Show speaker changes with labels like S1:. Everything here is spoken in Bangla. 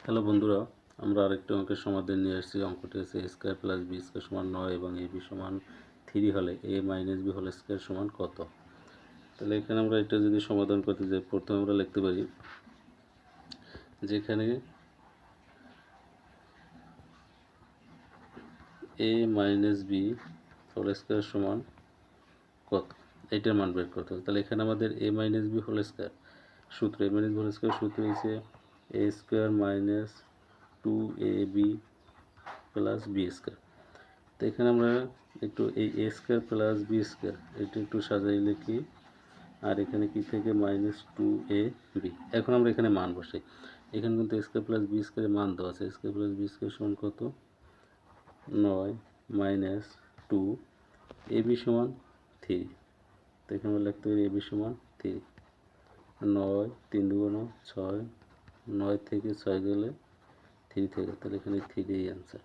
S1: হ্যালো বন্ধুরা, আমরা আরেকটি অঙ্কের সমাধান নিয়ে আসছি। অঙ্কটি হচ্ছে a square plus b square সমান 9 এবং ab সমান 3 হলে a minus b whole square সমান কত। তাহলে এখানে আমরা এটা যদি সমাধান করতে যাই, প্রথমে আমরা লিখতে পারি যেখানে a minus b whole square সমান কত, এইটার মান বের করতে হবে। তাহলে এখানে আমাদের a minus b whole square সূত্র, a minus b whole square সূত্র হচ্ছে a square minus 2ab plus b square. তো এখানে আমরা একটু এই a square plus b square এটা একটু সাজাই লিখি, আর এখানে কি থেকে -2ab। এখন আমরা এখানে মান বসাই। এখানে কিন্তু a স্কয়ার প্লাস b স্কয়ারের মান দেওয়া আছে। a square plus b square সমান কত? 9 মাইনাস 2 ab সমান 3। তো এখানে আমরা লিখতে পারি ab সমান 3। 9 3 দুগুণ 6, 9 থেকে 6 গেলে 3 থেকে, তাহলে এখানে 3 এই অ্যান্সার।